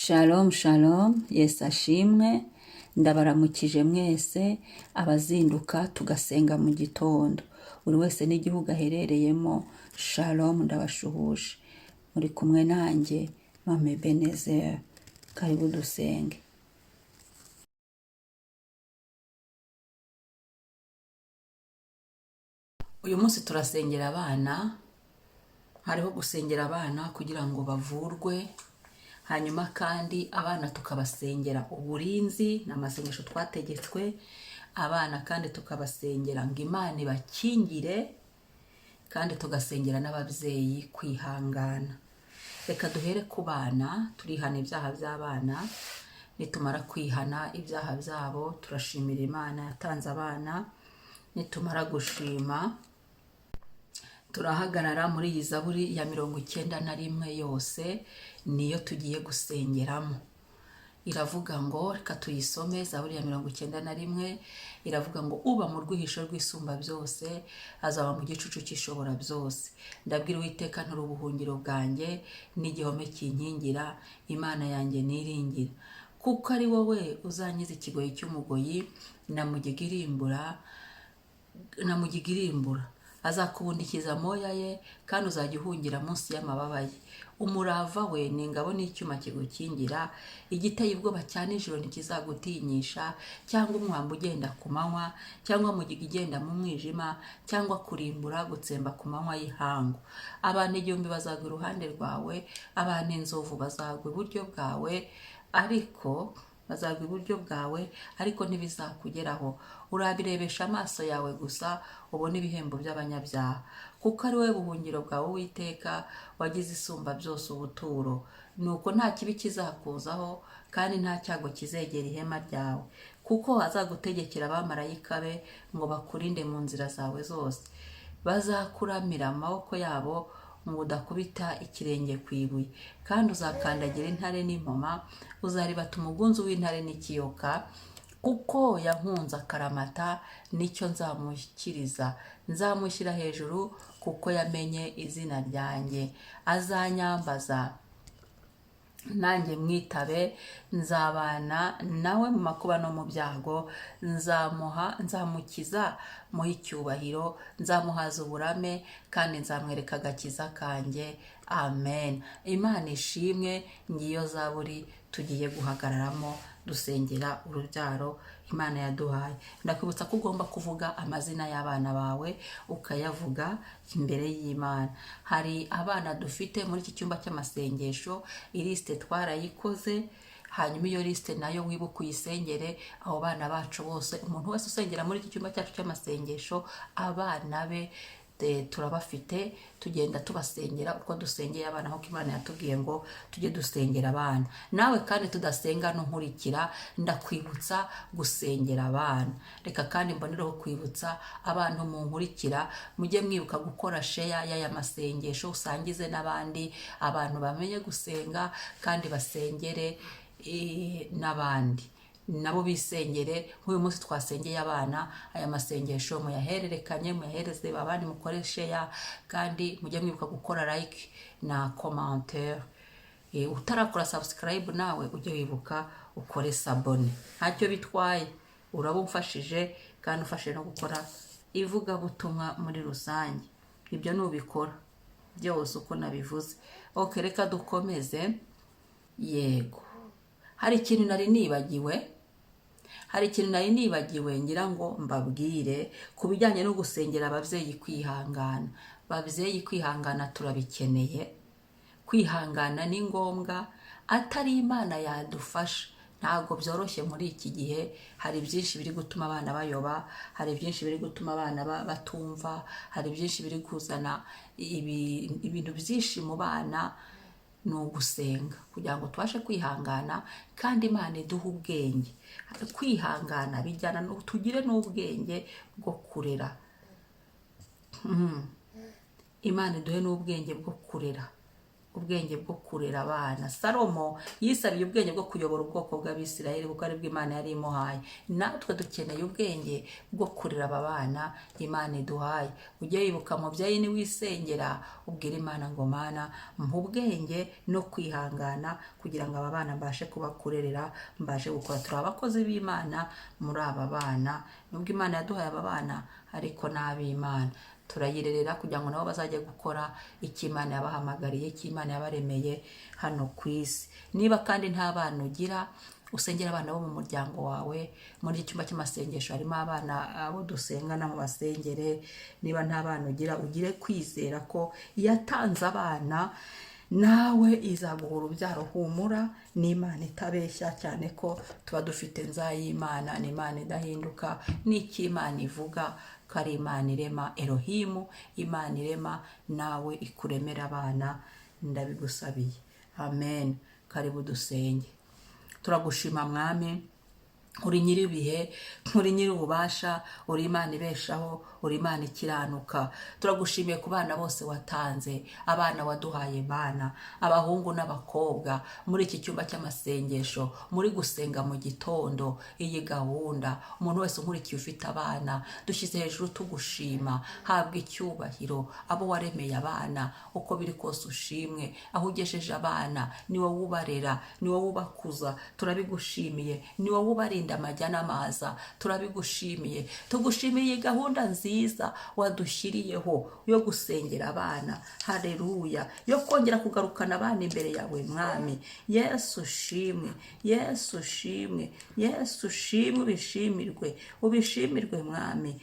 Shalom shalom, Yesu ashimwe, ndabaramukije mwese abazinduka tugasenga mu gitondo, buri wese n'igihugu aherereyemo. Shalom, ndabashuhuje, muri kumwe nanjye Mame Ebenezer. Karibu dusenge. Uyu munsi turasengera abana, hariho gusengera abana kugira ngo bavurwe, hanyuma kandi abana tukabasengera uburinzi n'amasengesho twategetswe, abana kandi tukabasengera ngo Imana ibakingire, kandi tugasengera n'ababyeyi kwihangana. Reka duhere ku bana, turihana ibyaha by'abana, nitumara kwihana ibyaha byabo turashimira Imana yatanze abana, nitumara gushima turahagarara muri iyi Zaburi ya 91 yose, niyo tugiye gusengeramo. Iravuga ngo, reka tuyisome. Zaburi ya 91 iravuga ngo, uba mu rwihisho rw'isumba byose azaba mu gicucu cy'ishobora byose. Ndabwira Uwiteka nturi ubuhungiro bwanjye n'igihome kinkingira, Imana yanjye niringira, kuko ari wowe uzankiza ikigoyi cy'umugoyi na mugiga irimbura. Azakubundikiza amoya ye, kandi uzajya uhungira munsi y'amababa ye. Umurava we ni ingabo n'icyuma kigukingira, igiteye ubwoba cya nijoro ntikizagutinyisha, cyangwa umwambi ugenda ku manywa, cyangwa mugiga igenda mu mwijima, cyangwa kurimbura gutsemba ku manywa y'ihangu. Abantu 1000 bazagwa iruhande rwawe, abantu inzovu bazagwa iburyo bwawe, ariko ntibizakugeraho. Urabirebesha amaso yawe gusa, ubone ibihembo by'abanyabyaha, kuko ari wowe buhungiro bwawe Uwiteka, wagize isumba byose ubuturo. Nuko nta kibi kizakuzaho, kandi nta cyago kizegera ihema ryawe, kuko azagutegekera abamarayika be ngo bakurinde mu nzira zawe zose. Bazakuramira amaboko yabo ngo udakubita ikirenge ku ibuye, kandi uzakandagira intare n'impoma, uzaribata umugunzu w'intare n'ikiyoka. Kuko yankunze akaramata, nicyo nzamukiriza. Nzamushyira hejuru kuko yamenye izina ryanjye. Azanyambaza nanjye mwitabe, nzabana nawe mu makuba no mu byago. Nzamukiza muhe icyubahiro, nzamuhaza uburame, kandi nzamwereka agakiza kanjye. Amen. Imana ishimwe. Ngiyo Zaburi tugiye guhagararamo dusengera urubyaro Imana yaduhaye. Ndakwibutsa ko ugomba kuvuga amazina y'abana bawe, ukayavuga imbere y'Imana. Hari abana dufite muri iki cyumba cy'amasengesho, ilisite twarayikoze, hanyuma iyo lisite nayo wibuke uyisengere abo bana bacu bose. Umuntu wese usengera muri iki cyumba cyacu cy'amasengesho, abana be turabafite, tugenda tubasengera uko dusengeye abana, nk'uko Imana yatubwiye ngo tujye dusengera abana. Nawe kandi tudasenga ntunkurikira, ndakwibutsa gusengera abana. Reka kandi mbonereho kwibutsa abantu munkurikira, mujye mwibuka gukora share y'aya masengesho, usangize n'abandi, abantu bamenye gusenga kandi basengere n'abandi nabo bisengere. Nk'uyu munsi twasengeye abana, aya masengesho muyahererekanye, muyahereze abandi, mukoreshe kandi mujye mwibuka gukora like na commentaire. Utarakora subscribe nawe ujye wibuka ukore sabone, ntacyo bitwaye, uraba umfashije kandi ufashe no gukora ivugabutumwa muri rusange. Ibyo nubikora byose uko nabivuze. Reka dukomeze. Yego, hari ikintu nari nibagiwe ngira ngo mbabwire ku bijyanye no gusengera ababyeyi kwihangana. Babyeyi kwihangana turabikeneye. Kwihangana ni ngombwa, atari Imana yadufasha ntabwo byoroshye muri iki gihe. Hari byinshi biri gutuma abana bayoba, hari byinshi biri gutuma abana batumva, hari byinshi biri kuzana ibintu byinshi mu bana. Ni ugusenga kugira ngo tubashe kwihangana, kandi Imana iduha ubwenge. Kwihangana bijyana tugire n'ubwenge bwo kurera. Imana iduhe n'ubwenge bwo kurera ubwenge bwo kurera abana. Salomo yisabiye ubwenge bwo kuyobora ubwoko bw'Abisirayeli kuko ari bwo Imana yari imuhaye. Natwe dukeneye ubwenge bwo kurera aba bana Imana iduhaye. Ujye wibuka mubyeyi niwisengera ubwira Imana ngo Mana mpa ubwenge no kwihangana kugira ngo aba bana mbashe kubakurerera, mbashe gukora. Turi abakozi b'Imana muri aba bana, nubwo Imana yaduhaye aba bana ariko n'ab'Imana. Turayirerera kugira ngo nabo bazajye gukora icyo Imana yabahamagariye, icyo Imana yabaremeye hano ku isi. Niba kandi nta bana ugira, usengera abana bo mu muryango wawe. Muri iki cyumba cy'amasengesho harimo abana abo dusengana mu basengere. Niba nta bana ugira, ugire kwizera ko yatanze abana nawe izaguha urubyaro. Humura, ni Imana itabeshya, cyane ko tuba dufite nzayimana, ni Imana idahinduka. N'icyo Imana ivuga ko ari Imana irema, Elohimu, Imana irema, nawe ikuremera abana. Ndabigusabiye, amen. Karibu dusenge. Turagushima Mwami, uri nyir'ibihe, uri nyir'ububasha, uri Imana ibeshaho, uri Imana ikiranuka. Turagushimiye ku bana bose watanze, abana waduhaye bana, abahungu n'abakobwa, muri iki cyumba cy'amasengesho, muri gusenga mu gitondo. Iyi gahunda umuntu wese unkurikiye ufite abana, dushyize hejuru tugushima. Habwa icyubahiro abo waremeye abana, uko biri kose ushimwe. Aho ugejeje abana ni wowe ubarera, ni wowe ubakuza. Turabigushimiye, ni wowe ubarinda amajya n'amaza. Turabigushimiye, tugushimiye iyi gahunda nziza wadushyiriyeho yo gusengera abana. Haleluya, yo kongera kugarukana abana imbere yawe Mwami. Yesu ushimwe, Yesu ushimwe, Yesu ushimwe. Ubishimirwe, ubishimirwe Mwami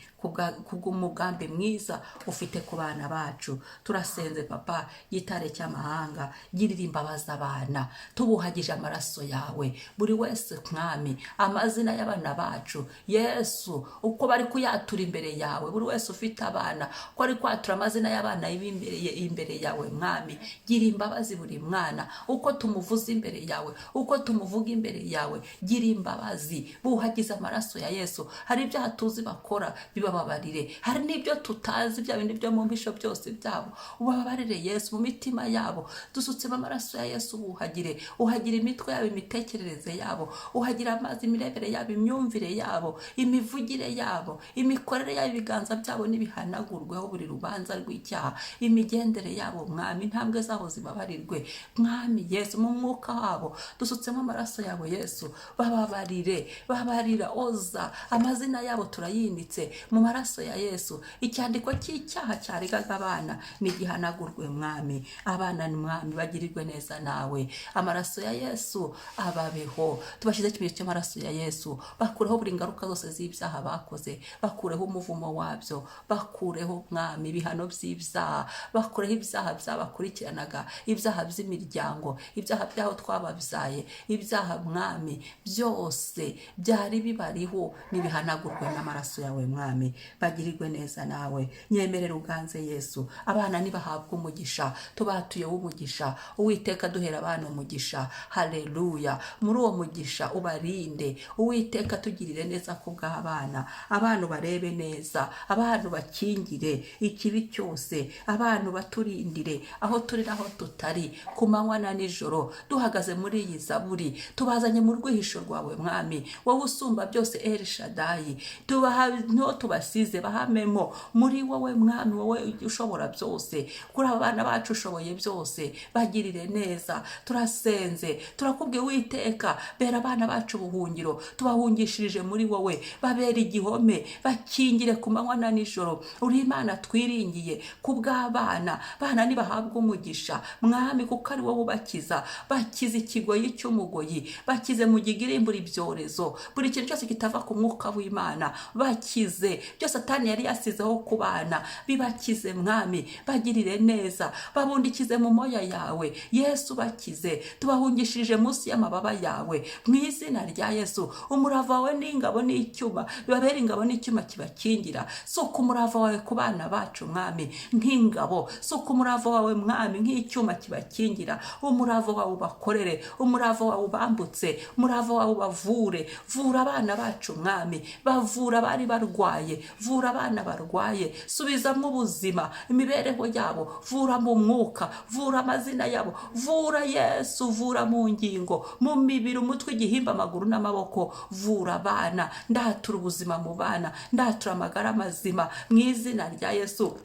kubw'umugambi mwiza ufite ku bana bacu. Turasenze Papa, gitare cy'amahanga, girira imbabazi abana, tubuhagije amaraso yawe. Buri wese Mwami, amazina y'abana bacu Yesu, uko bari kuyatura imbere yawe, buri wese ufite abana ko ari kwatura amazina y'abana imbere yawe Mwami. Gira imbabazi buri mwana, uko tumuvuza imbere yawe, uko tumuvuga imbere yawe. Gira imbabazi, buhagize amaraso ya Yesu. Hari ibyaha tuzi bakora, bibababarire. Hari n'ibyo tutazi, bya bindi byo mu mbisho byose byabo, ubabarire Yesu mu mitima yabo. Dusutsemo amaraso ya Yesu, buhagire. Uhagira imitwe yabo, imitekerereze yabo, uhagira amazi, imirebere yabo, imyumvire yabo, imivugire yabo, imikorere yabo, ibiganza byabo nibihanagurweho buri rubanza rw'icyaha. Imigendere yabo Mwami, intambwe zabo zibabarirwe Mwami Yesu. Mu mwuka wabo dusutsemo amaraso yabo Yesu, bababarire, babarira. Oza amazina yabo, turayinditse mu maraso ya Yesu. Icyandiko cy'icyaha cyaregaga abana nigihanagurwe Mwami. Abana ni Mwami, bagirirwe neza nawe. Amaraso ya Yesu ababeho. Tubashyize ikimenyetso cy'amaraso ya Yesu, bakureho buri ngaruka zose z'ibyaha bakoze, bakureho umuvumo wabyo, bakureho Mwami ibihano by'ibyaha, bakureho ibyaha byabakurikiranaga, ibyaha by'imiryango, ibyaha by'aho twababyaye, ibyaha Mwami byose byari bibariho nibihanagurwe n'amaraso yawe Mwami. Bagirirwe neza nawe. Nyemerera uganze Yesu. Abana nibahabwa umugisha, tubatuye w'umugisha. Uwiteka duhera abana umugisha. Haleluya. Muri uwo mugisha ubarinde Uwiteka, tugirire neza kubw'abana. Abantu barebe neza, abantu bakingire ikibi cyose, abantu baturindire aho turi naho tutari, ku manywa na nijoro. Duhagaze muri iyi zaburi, tubazanye mu rwihisho rwawe Mwami, wowe usumba byose El Shaddai. Tubaha tubasize bahamemo muri wowe Mwami, wowe ushobora byose. Kuri abana bacu ushoboye byose, bagirire neza. Turasenze, turakubwiye Uwiteka, bera abana bacu ubuhungiro, tubahungishirije muri wowe. Babera igihome, bakingire ku manywa na nijoro. Uri Imana twiringiye kubw'abana. Bana nibahabwa umugisha Mwami, kuko ari wowe ubakiza. Bakize ikigoyi cy'umugoyi, bakize mu gigirimbura ibyorezo, buri kintu cyose kitava ku mwuka w'Imana. Bakize byo Satani yari yasizeho ku bana, bibakize Mwami. Bagirire neza, babundikize mu moya yawe Yesu. Bakize, tubahungishirije munsi y'amababa yawe mu izina rya Yesu. Umurava wawe n'ingabo n'icyuma, bibabera ingabo n'icyuma kibakingira. Suka umurava wawe ku bana bacu Mwami nk'ingabo, suka umurava wawe Mwami nk'icyuma kibakingira. Umurava wawe ubakorere, umurava wawe ubambutse, umurava wawe ubavure. Vura abana bacu Mwami, bavura abari barwaye, barwaye, vura abana barwaye, subizamo ubuzima imibereho yabo, vura mu mwuka, vura amazina yabo, vura Yesu, vura mu ngingo, mu mibiri, umutwe, igihimba, amaguru n'amaboko, vura abana, ndatura ubuzima mu bana, ndatura amagara mazima mu izina rya Yesu.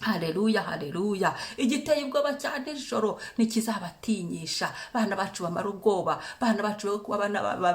Haleluya, haleluya. Igiteye ubwoba cya nijoro ntikizabatinyisha. Bana bacu bamara ubwoba, bana bacu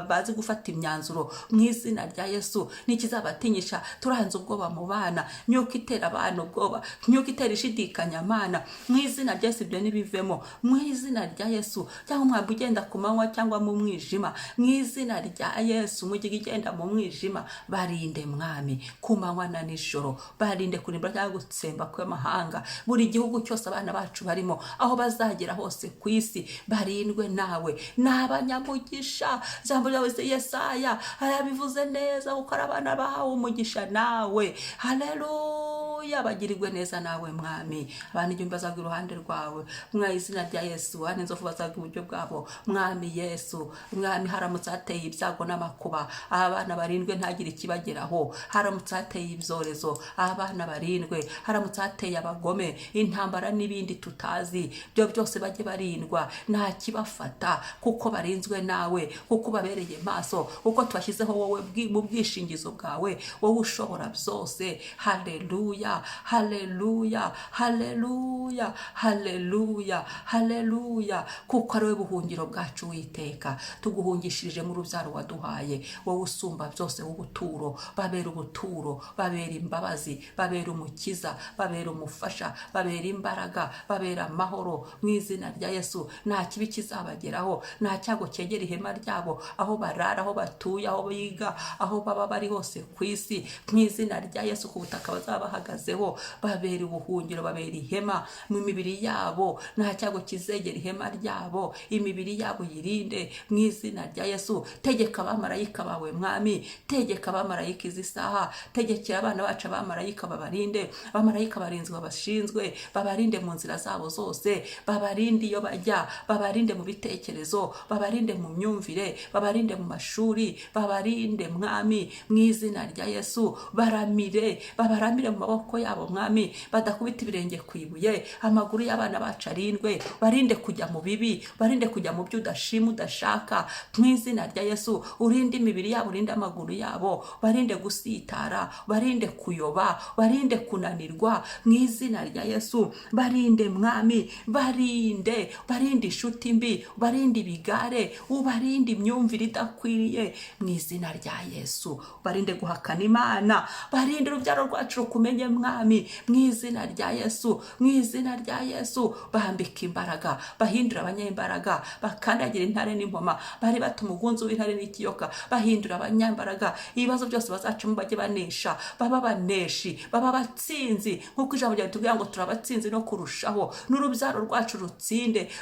bazi gufata imyanzuro mu izina rya Yesu, ntikizabatinyisha. Turanze ubwoba mu bana, myuka itera abana ubwoba, myuka itera ishidikanya mana, mu izina rya Yesu ibyo nibivemo, mu izina rya Yesu. Cyangwa umwambi ugenda ku manywa cyangwa mu mwijima, mu izina rya Yesu. Mugiga igenda mu mwijima, barinde mwami ku manywa na nijoro, barinde kurimbura cyangwa gutsemba mahanga. Buri gihugu cyose abana bacu barimo, aho bazagera hose ku isi, barindwe nawe. N'abanyamugisha, ijambo ryawe Yesaya arabivuze neza, kuko ari abana bahawe umugisha nawe. Haleluya, bagirirwe neza nawe mwami. Abantu igihumbi bazaga iruhande rwawe mu izina rya Yesu, hane inzovu bazaga iburyo bwabo mwami Yesu. Mwami, haramutse hateye ibyago n'amakuba, abana barindwe ntagire ikibageraho. Haramutse hateye ibyorezo, abana barindwe. Haramutse hateye abagome, intambara n'ibindi tutazi, byo byose bajye barindwa, nta kibafata, kuko barinzwe nawe, kuko babereye maso, kuko tubashyizeho wowe mu bwishingizo bwawe, wowe ushobora byose. Haleluya, haleluya, haleluya, haleluya, haleluya, kuko ari wowe buhungiro bwacu Uwiteka. Tuguhungishirije mu rubyaro waduhaye, wowe usumba byose w'ubuturo. Babera ubuturo, babera imbabazi, babera umukiza, babera umufasha, babera imbaraga, babera amahoro mu izina rya Yesu. Nta kibi kizabageraho, nta cyago cyegera ihema ryabo, aho barara, aho batuye, aho biga, aho baba bari hose ku isi, mu izina rya Yesu. Ku butaka bazaba bahagazeho, babera ubuhungiro, babera ihema mu mibiri yabo, nta cyago kizegera ihema ryabo, imibiri yabo yirinde mu izina rya Yesu. Tegeka abamarayika bawe mwami, tegeka abamarayika izi saha, tegekera abana bacu abamarayika babarinde, abamarayika barinzwe bashinzwe, babarinde mu nzira zabo zose, babarinde iyo bajya, babarinde mu bitekerezo, babarinde mu myumvire, babarinde mu mashuri, babarinde mwami mu izina rya Yesu. Babaramire mu maboko yabo mwami, badakubita ibirenge ku ibuye. Amaguru y'abana bacu arindwe, barinde kujya mu bibi, barinde kujya mu byo udashima udashaka mu izina rya Yesu. Urinde imibiri yabo, urinde amaguru yabo, barinde gusitara, barinde kuyoba, barinde kunanirwa mu izina rya Yesu. Barinde mwami, barinde inshuti mbi, barinde ibigare, ubarinde imyumvire idakwiriye mu izina rya Yesu. Barinde guhakana Imana, barinde urubyaro rwacu rukumenye mwami mu izina rya Yesu, mu izina rya Yesu. Bahambika imbaraga, bahindura abanyembaraga, bakandagira intare n'impoma, bari batuma umugunzu w'intare n'ikiyoka, bahindura abanyambaraga. Ibibazo byose bazacamo bajye banesha, baba baneshi, baba batsinzi, nkuko ijambo ryawe tubwira ngo turabatsinzi no kurushaho. N'urubyaro rwacu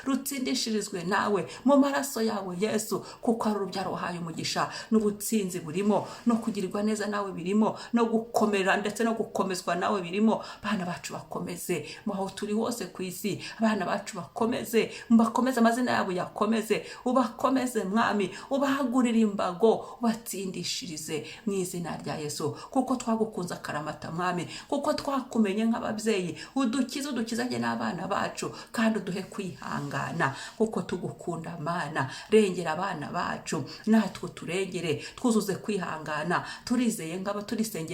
rutsindishirizwe nawe mu maraso yawe Yesu, kuko ari urubyaro wahaye umugisha. N'ubutsinzi burimo, no kugirirwa neza nawe birimo, no gukomera ndetse no gukomezwa nawe birimo. Bana bacu bakomeze, aho turi hose ku isi, abana bacu bakomeze, amazina yabo yakomeze, ubakomeze mwami, ubahagurire imbago, ubatsindishirize mu izina rya Yesu. Kuko twagukunze akaramata mwami, kuko twakumenye nk'ababyeyi, udukizanye n'abana bacu, kandi uduhe kwihangana, kuko tugukunda Mana. Rengera abana bacu, natwe turengere, twuzuze kwihangana. Turisengeye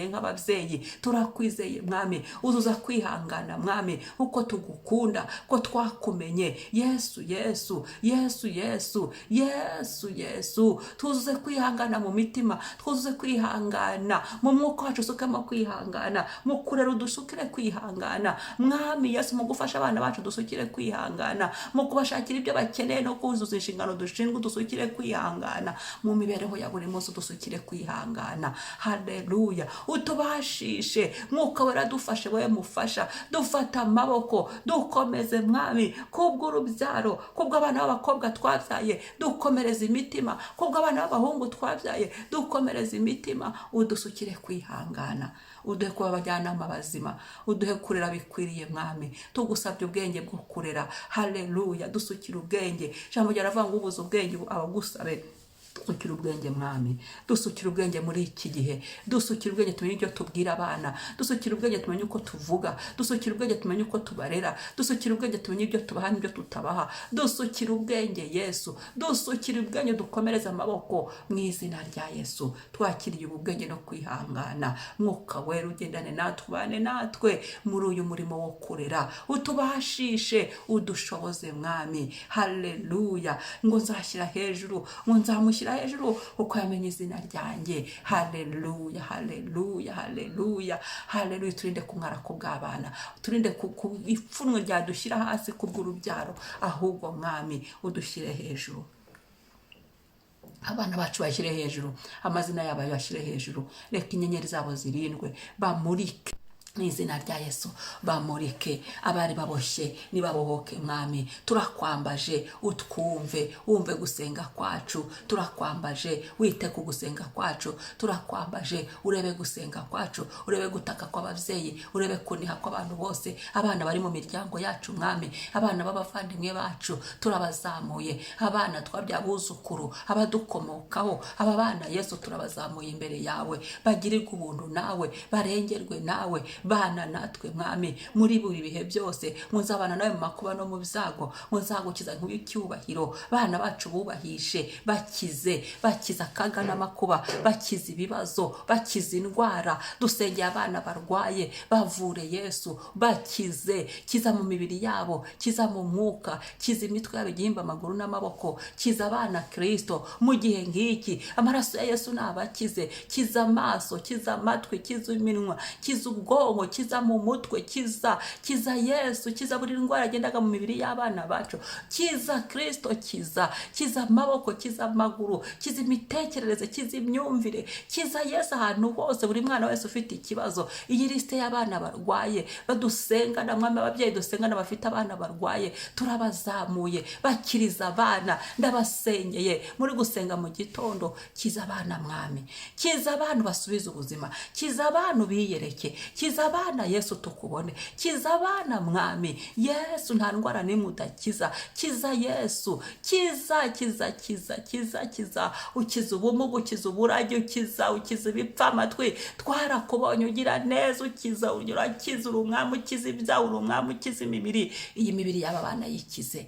nk'ababyeyi, turakwizeye mwami, uzuza kwihangana mwami, uko tugukunda, ko twakumenye Yesu, Yesu, Yesu, Yesu, Yesu, Yesu. Tuzuze kwihangana mu mitima, twuzuze kwihangana mu mwuka wacu, usukemo kwihangana mu kurera, udusukire kwihangana mwami Yesu, mu gufasha abana bacu dusukire kwihangana, mu kubashakira ibyo bakeneye no kuzuza inshingano dushinzwe dusukire kwihangana, mu mibereho ya buri munsi dusukire kwihangana. Haleluya, utubashishe mwuka wera, dufashe wowe mufasha, dufata amaboko, dukomeze mwami, kubw'urubyaro, kubw'abana b'abakobwa twabyaye, dukomereza imitima, kubw'abana b'abahungu twabyaye, dukomereza imitima, udusukire kwihangana, uduhe kuba abajyanama bazima, uduhe kurera bikwiriye mwami. Tugusabye ubwenge bwo kurera. Haleluya, dusukire ubwenge. Ijambo ryaravuga ngo ubuze ubwenge abagusabe dusukira ubwenge mwami, dusukira ubwenge muri iki gihe, dusukira ubwenge tumenye ibyo tubwira abana, dusukira ubwenge tumenye uko tuvuga, dusukira ubwenge tumenye uko tubarera, dusukira ubwenge tumenye ibyo tubaha n'ibyo tutabaha, dusukira ubwenge Yesu, dusukira ubwenge dukomereza amaboko mu izina rya Yesu. Twakiriye ubu bwenge no kwihangana, Mwuka Wera ugendane natwe, ubane natwe muri uyu murimo wo kurera, utubashishe, udushoboze mwami. Haleluya. Ngo nzashyira hejuru, ngo nzamushyira hejuru uko yamenye izina ryanjye. Haleluya, haleluya, haleluya, haleluya. Turinde kumwara ku bw'abana, turinde ku ipfunwe ryadushyira hasi kubw'urubyaro, ahubwo mwami udushyire hejuru. Abana bacu bashyire hejuru, amazina yabo bashyire hejuru, reka inyenyeri zabo zirindwe, bamurike mu izina rya Yesu, bamurike. Abari baboshye nibabohoke mwami. Turakwambaje utwumve, wumve gusenga kwacu. Turakwambaje wite ku gusenga kwacu. Turakwambaje urebe gusenga kwacu, urebe gutaka kw'ababyeyi, urebe kuniha kw'abantu bose, abana bari mu miryango yacu mwami, abana b'abavandimwe bacu turabazamuye, abana twabya abuzukuru, abadukomokaho, aba bana Yesu turabazamuye imbere yawe, bagirirwe ubuntu nawe, barengerwe nawe, bana natwe mwami muri buri bihe byose. Muzabana nawe mu makuba no mu byago, muzagukiza nk'icyubahiro. Bana bacu bubahishe, bakize akaga n'amakuba, bakize ibibazo, bakize indwara. Dusengeye abana barwaye, bavure Yesu, bakize, kiza mu mibiri yabo, kiza mu mwuka, kiza imitwe yabo, igihimba, amaguru n'amaboko, kiza abana Kristo mu gihe nk'iki. Amaraso ya Yesu nabakize, kiza amaso, kiza amatwi, kiza iminwa, kiza ubwonko, kiza mu mutwe, kiza Yesu, kiza buri ndwara agendaga mu mibiri y'abana bacu, kiza Kristo, kiza amaboko, kiza amaguru, kiza imitekerereze, kiza imyumvire, kiza Yesu ahantu hose. Buri mwana wese ufite ikibazo, iyi liste y'abana barwaye badusenga na mwami, ababyeyi dusenga n'abafite abana barwaye, turabazamuye, bakiriza abana. Ndabasengeye muri gusenga mu gitondo, kiza abana mwami, kiza abantu basubiza ubuzima, kiza abantu biyereke, kiza abana Yesu tukubone, kiza abana mwami Yesu, nta ndwara n'imwe udakiza. Kiza Yesu, kiza ukiza ubumuga, ukiza uburage, ukiza ibipfa amatwi. Twarakubonye ugira neza, ukiza, urakiza, uri umwami ukiza ibyaha, uri umwami ukiza imibiri. Iyi mibiri y'aba bana yikize,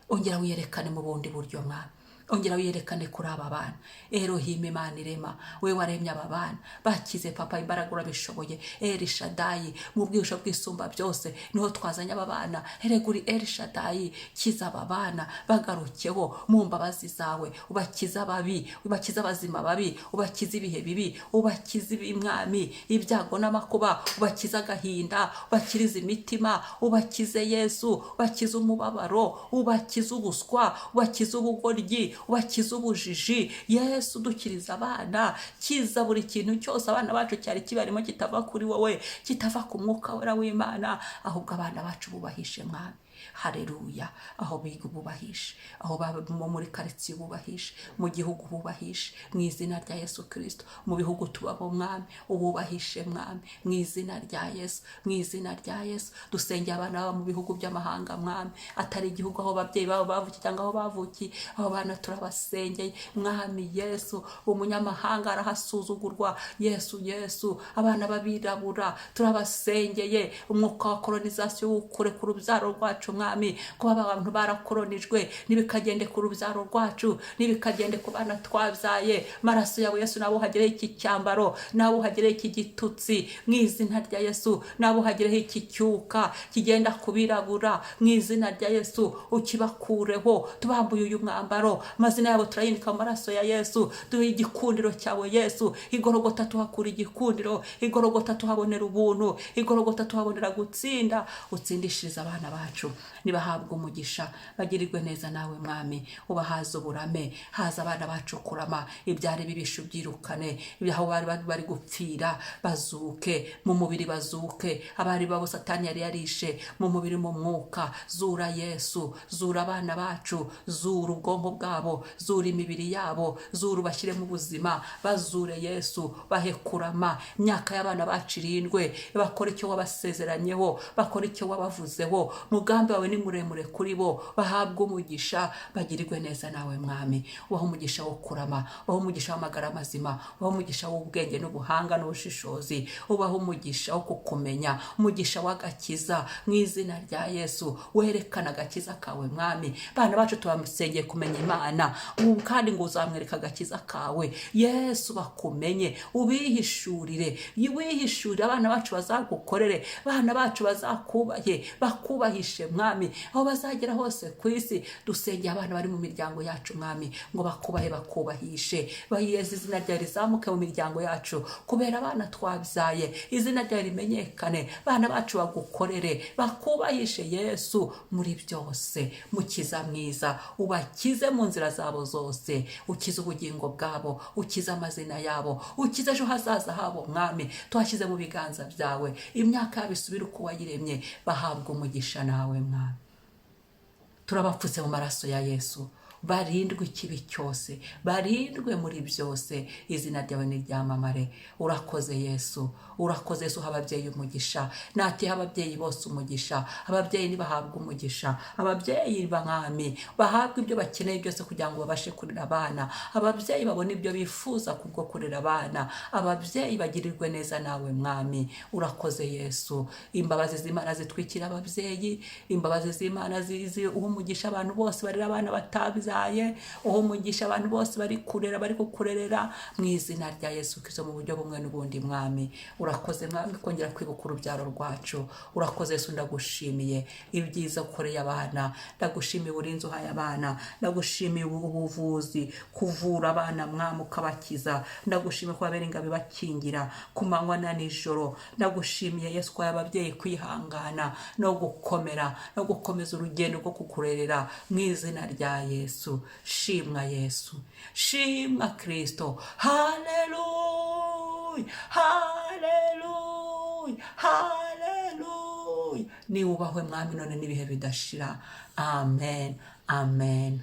ongera wiyerekane mu bundi buryo mwami, ongera wiyerekane kuri aba bana. Elohim, Imana irema, we waremye aba bana, bakize Papa, imbaraga urabishoboye. El Shaddai, mu bwisho bwisumba byose niho twazanye aba bana. Ereguri El Shaddai, kiza aba bana, bagarukeho mu mbabazi zawe, ubakiza ababi, ubakiza abazima babi, ubakiza ibihe bibi, ubakiza ibimwami, ibyago n'amakuba, ubakiza agahinda, ubakiriza imitima, ubakize Yesu, ubakiza umubabaro, ubakiza ubuswa, ubakiza ubugoryi, ubakiza ubujiji. Yesu dukiriza abana, kiza buri kintu cyose abana bacu cyari kibarimo kitava kuri wowe, kitava ku Mwuka Wera w'Imana, ahubwo abana bacu bubahishe mwami. Haleluya. Aho biga bubahishe, aho baba muri karitsiye bubahishe, mu gihugu bubahishe mu izina rya Yesu Kristo. Mu bihugu tubamo mwami ububahishe mwami, mu izina rya Yesu, mu izina rya Yesu. Dusengeye abana baba mu bihugu by'amahanga mwami, atari igihugu aho ababyeyi babo bavukiye cyangwa aho bavukiye. Abo bana turabasengeye mwami Yesu. Umunyamahanga arahasuzugurwa, Yesu. Abana babirabura turabasengeye, umwuka wa colonization ukure ku rubyaro rwacu mwami, kuba abantu barakoronijwe, nibikagende ku rubyaro rwacu, nibikagende ku bana twabyaye. Maraso yawe Yesu, nabo hagereho iki cyambaro, nabo hagereho iki gitutsi mu izina rya Yesu, nabo hagereho iki cyuka kigenda kubirabura mu izina rya Yesu, ukibakureho. Tubambuye uyu mwambaro, amazina yabo turayindika mu maraso ya Yesu. Duhe igikundiro cyawe Yesu, igorogota tuhakura igikundiro, igorogota tuhabonera ubuntu, igorogota tuhabonera gutsinda. Utsindishiriza abana bacu, nibahabwa umugisha, bagirirwe neza nawe mwami. Ubahaza uburame, haza abana bacu kurama, ibyari bibishu byirukane, aho bari gupfira bazuke, mu mubiri bazuke. Abari babo Satani yari yarishe mu mubiri, mu mwuka, zura Yesu, zura abana bacu, zura ubwonko bwabo, zura imibiri yabo, zura ubashyire mu buzima, bazure Yesu, bahe kurama. Imyaka y'abana bacu irindwe, bakora icyo wabasezeranyeho, bakora icyo wabavuzeho, mugambi umugambi wawe ni muremure kuri bo, bahabwe umugisha, bagirirwe neza nawe mwami. Ubaho umugisha wo kurama, ubaho umugisha w'amagara mazima, ubaho umugisha w'ubwenge n'ubuhanga n'ubushishozi, ubaho umugisha wo kukumenya, umugisha w'agakiza mu izina rya Yesu. Werekana agakiza kawe mwami. Bana bacu tubasengeye kumenya Imana, kandi ngo uzamwereka agakiza kawe Yesu, bakumenye, ubihishurire, wihishurire abana bacu bazagukorere, abana bacu bazakubahe, bakubahishe mwami, aho bazagera hose ku isi. Dusengeye abana bari mu miryango yacu mwami, ngo bakubahe, bakubahishe, bahiyeze izina ryawe rizamuke mu miryango yacu, kubera abana twabyaye, izina ryawe rimenyekane, abana bacu bagukorere, bakubahishe Yesu muri byose. Mukiza mwiza, ubakize mu nzira zabo zose, ukize ubugingo bwabo, ukize amazina yabo, ukize ejo hazaza habo mwami. Twashyize mu biganza byawe, imyaka yabo isubire uko wayiremye, bahabwa umugisha nawe mwami. Turabapfutse mu maraso ya Yesu, barindwe ikibi cyose, barindwe muri byose, izina ryawe niryamamare. Urakoze Yesu, urakoze Yesu. Ababyeyi umugisha, natiha ababyeyi bose umugisha, ababyeyi nibahabwe umugisha, ababyeyi b'amwami bahabwe ibyo bakeneye byose kugira ngo babashe kurera abana, ababyeyi babone ibyo bifuza kubwo kurera abana, ababyeyi bagirirwe neza nawe mwami. Urakoze Yesu. Imbabazi z'Imana zitwikira ababyeyi, imbabazi z'Imana zizi umugisha abantu bose barera abana batabiza, umugisha abantu bose bari kurera, bari kukurerera mu izina rya Yesu Kristo, mu buryo bumwe n'ubundi mwami. Urakoze mwami kongera kwibuka urubyaro rwacu. Urakoze Yesu, ndagushimiye ibyiza ukoreye abana, ndagushimiye uburinzi uhaye abana, ndagushimiye ubuvuzi, kuvura abana mwami ukabakiza, ndagushimiye ko babera ingabe bakingira ku manywa na nijoro, ndagushimiye Yesu ko ababyeyi kwihangana no gukomera no gukomeza urugendo rwo kukurerera mu izina rya Yesu. Shimwa Yesu, shimwa Kristo. Haleluya, haleluya, haleluya. Ni ubahwe mwami none n'ibihe bidashira. Amen, amen.